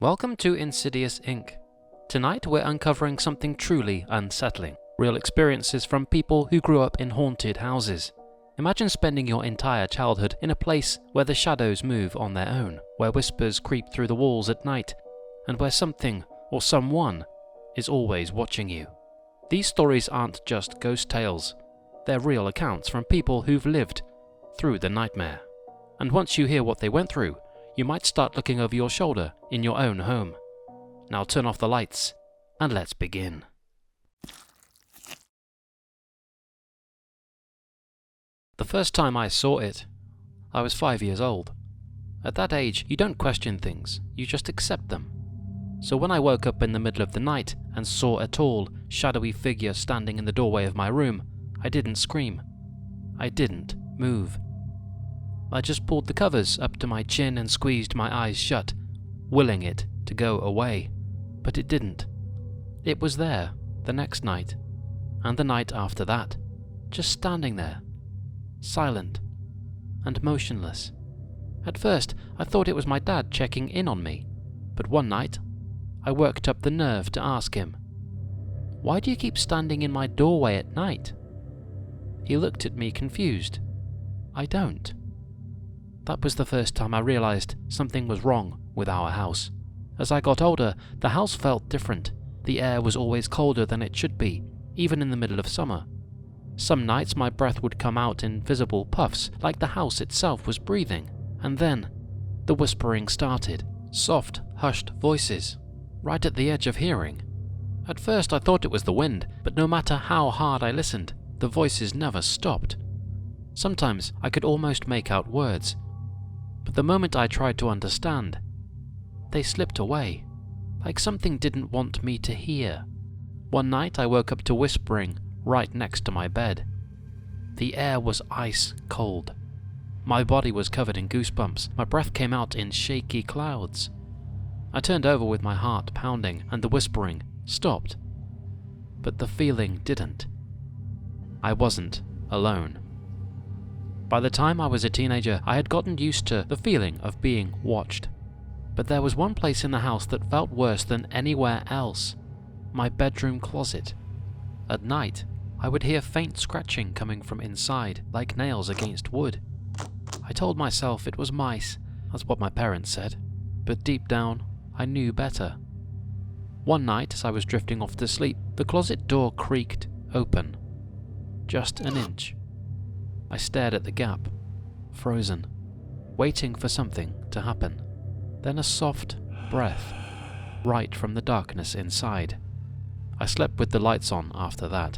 Welcome to Insidious Inc. Tonight we're uncovering something truly unsettling. Real experiences from people who grew up in haunted houses. Imagine spending your entire childhood in a place where the shadows move on their own, where whispers creep through the walls at night, and where something or someone is always watching you. These stories aren't just ghost tales. They're real accounts from people who've lived through the nightmare. And once you hear what they went through, you might start looking over your shoulder in your own home. Now turn off the lights and let's begin. The first time I saw it, I was 5 years old. At that age, you don't question things, you just accept them. So when I woke up in the middle of the night and saw a tall, shadowy figure standing in the doorway of my room, I didn't scream. I didn't move. I just pulled the covers up to my chin and squeezed my eyes shut, willing it to go away. But it didn't. It was there the next night, and the night after that, just standing there, silent and motionless. At first, I thought it was my dad checking in on me, but one night, I worked up the nerve to ask him, "Why do you keep standing in my doorway at night?" He looked at me confused. "I don't." That was the first time I realized something was wrong with our house. As I got older, the house felt different. The air was always colder than it should be, even in the middle of summer. Some nights my breath would come out in visible puffs, like the house itself was breathing. And then, the whispering started. Soft, hushed voices, right at the edge of hearing. At first I thought it was the wind, but no matter how hard I listened, the voices never stopped. Sometimes I could almost make out words, but the moment I tried to understand, they slipped away, like something didn't want me to hear. One night I woke up to whispering right next to my bed. The air was ice cold. My body was covered in goosebumps. My breath came out in shaky clouds. I turned over with my heart pounding, and the whispering stopped. But the feeling didn't. I wasn't alone. By the time I was a teenager, I had gotten used to the feeling of being watched. But there was one place in the house that felt worse than anywhere else: my bedroom closet. At night, I would hear faint scratching coming from inside, like nails against wood. I told myself it was mice, that's what my parents said, but deep down, I knew better. One night, as I was drifting off to sleep, the closet door creaked open, just an inch. I stared at the gap, frozen, waiting for something to happen. Then a soft breath, right from the darkness inside. I slept with the lights on after that.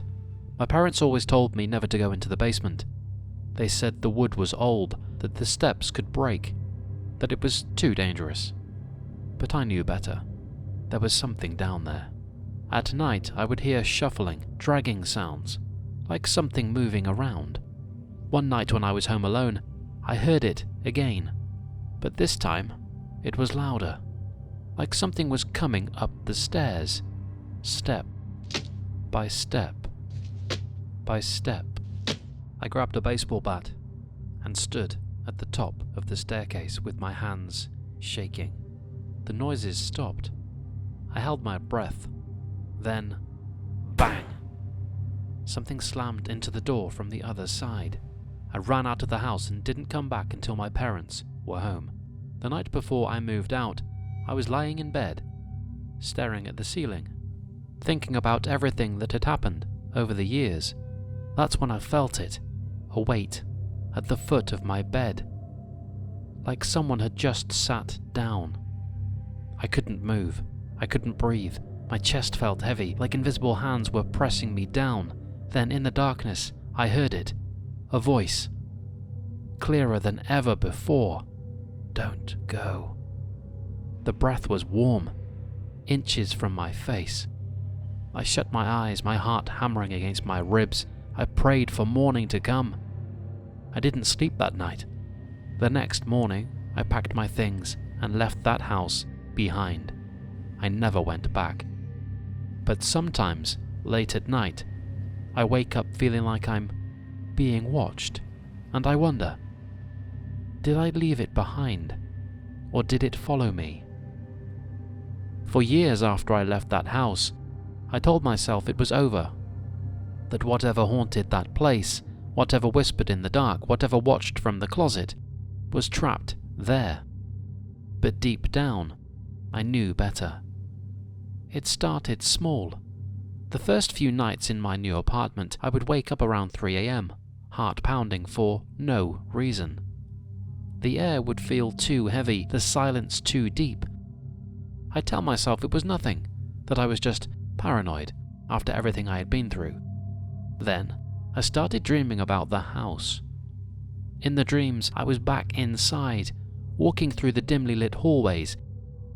My parents always told me never to go into the basement. They said the wood was old, that the steps could break, that it was too dangerous. But I knew better. There was something down there. At night, I would hear shuffling, dragging sounds, like something moving around. One night when I was home alone, I heard it again, but this time it was louder, like something was coming up the stairs, step by step by step. I grabbed a baseball bat and stood at the top of the staircase with my hands shaking. The noises stopped. I held my breath. Then, bang! Something slammed into the door from the other side. I ran out of the house and didn't come back until my parents were home. The night before I moved out, I was lying in bed, staring at the ceiling, thinking about everything that had happened over the years. That's when I felt it, a weight at the foot of my bed, like someone had just sat down. I couldn't move. I couldn't breathe. My chest felt heavy, like invisible hands were pressing me down. Then in the darkness, I heard it. A voice, clearer than ever before. "Don't go." The breath was warm, inches from my face. I shut my eyes, my heart hammering against my ribs. I prayed for morning to come. I didn't sleep that night. The next morning, I packed my things and left that house behind. I never went back. But sometimes, late at night, I wake up feeling like I'm being watched, and I wonder, did I leave it behind, or did it follow me? For years after I left that house, I told myself it was over, that whatever haunted that place, whatever whispered in the dark, whatever watched from the closet, was trapped there. But deep down, I knew better. It started small. The first few nights in my new apartment, I would wake up around 3 a.m., heart pounding for no reason. The air would feel too heavy, the silence too deep. I'd tell myself it was nothing, that I was just paranoid after everything I had been through. Then, I started dreaming about the house. In the dreams, I was back inside, walking through the dimly lit hallways,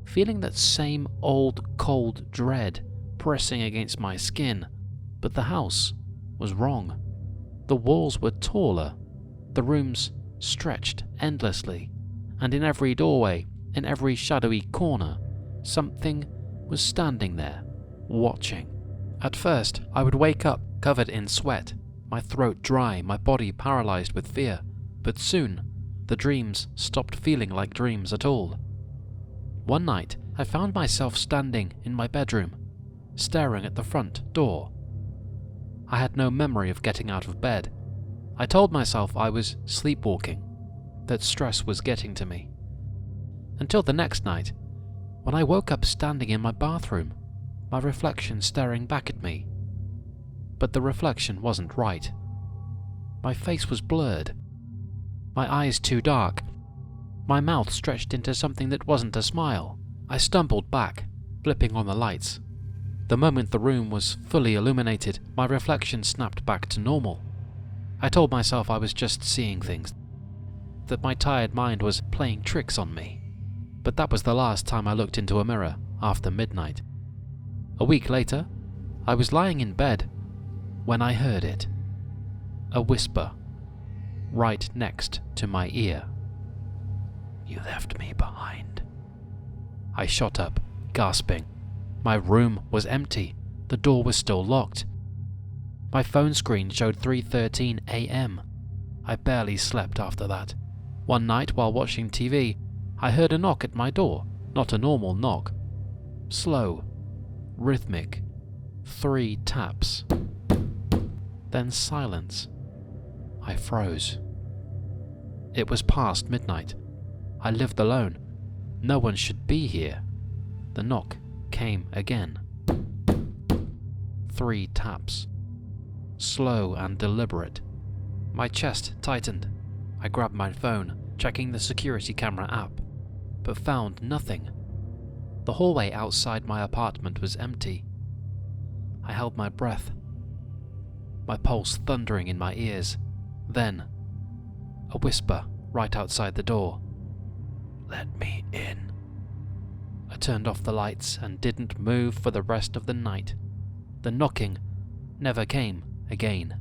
feeling that same old cold dread pressing against my skin. But the house was wrong. The walls were taller, the rooms stretched endlessly, and in every doorway, in every shadowy corner, something was standing there, watching. At first, I would wake up covered in sweat, my throat dry, my body paralyzed with fear. But soon, the dreams stopped feeling like dreams at all. One night, I found myself standing in my bedroom, staring at the front door. I had no memory of getting out of bed. I told myself I was sleepwalking, that stress was getting to me. Until the next night, when I woke up standing in my bathroom, my reflection staring back at me. But the reflection wasn't right. My face was blurred, my eyes too dark, my mouth stretched into something that wasn't a smile. I stumbled back, flipping on the lights. The moment the room was fully illuminated, my reflection snapped back to normal. I told myself I was just seeing things, that my tired mind was playing tricks on me. But that was the last time I looked into a mirror after midnight. A week later, I was lying in bed when I heard it. A whisper, right next to my ear. "You left me behind." I shot up, gasping. My room was empty. The door was still locked. My phone screen showed 3:13 a.m. I barely slept after that. One night while watching TV, I heard a knock at my door, not a normal knock. Slow, rhythmic, 3 taps. Then silence. I froze. It was past midnight. I lived alone. No one should be here. The knock came again. 3 taps. Slow and deliberate. My chest tightened. I grabbed my phone, checking the security camera app, but found nothing. The hallway outside my apartment was empty. I held my breath, my pulse thundering in my ears. Then, a whisper right outside the door. "Let me in." I turned off the lights and didn't move for the rest of the night. The knocking never came again.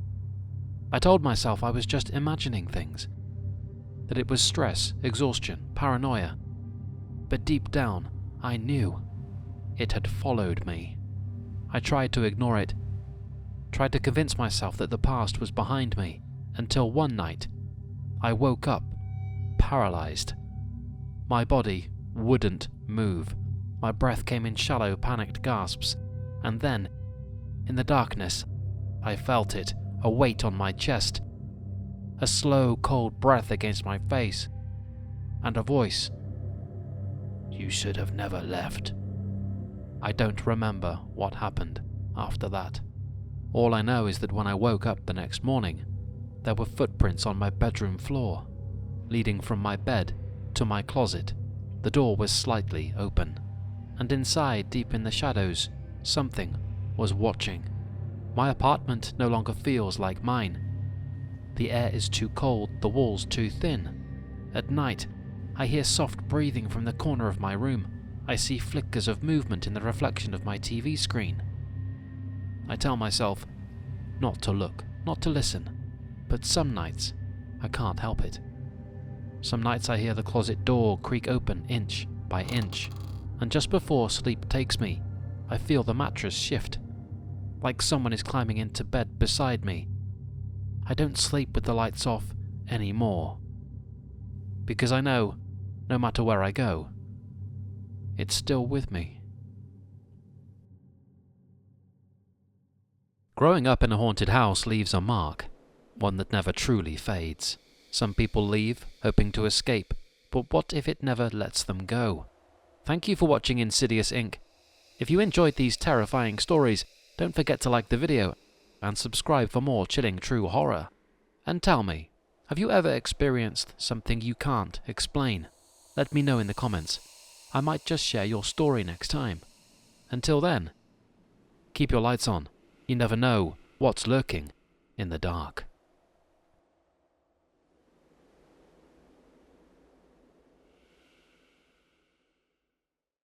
I told myself I was just imagining things, that it was stress, exhaustion, paranoia. But deep down, I knew it had followed me. I tried to ignore it, tried to convince myself that the past was behind me, until one night, I woke up, paralyzed. My body wouldn't move. My breath came in shallow, panicked gasps, and then, in the darkness, I felt it, a weight on my chest, a slow, cold breath against my face, and a voice. "You should have never left." I don't remember what happened after that. All I know is that when I woke up the next morning, there were footprints on my bedroom floor, leading from my bed to my closet. The door was slightly open, and inside, deep in the shadows, something was watching. My apartment no longer feels like mine. The air is too cold, the walls too thin. At night, I hear soft breathing from the corner of my room. I see flickers of movement in the reflection of my TV screen. I tell myself not to look, not to listen, but some nights I can't help it. Some nights I hear the closet door creak open inch by inch, and just before sleep takes me, I feel the mattress shift, like someone is climbing into bed beside me. I don't sleep with the lights off anymore, because I know, no matter where I go, it's still with me. Growing up in a haunted house leaves a mark, one that never truly fades. Some people leave, hoping to escape, but what if it never lets them go? Thank you for watching Insidious Inc. If you enjoyed these terrifying stories, don't forget to like the video and subscribe for more chilling true horror. And tell me, have you ever experienced something you can't explain? Let me know in the comments. I might just share your story next time. Until then, keep your lights on. You never know what's lurking in the dark.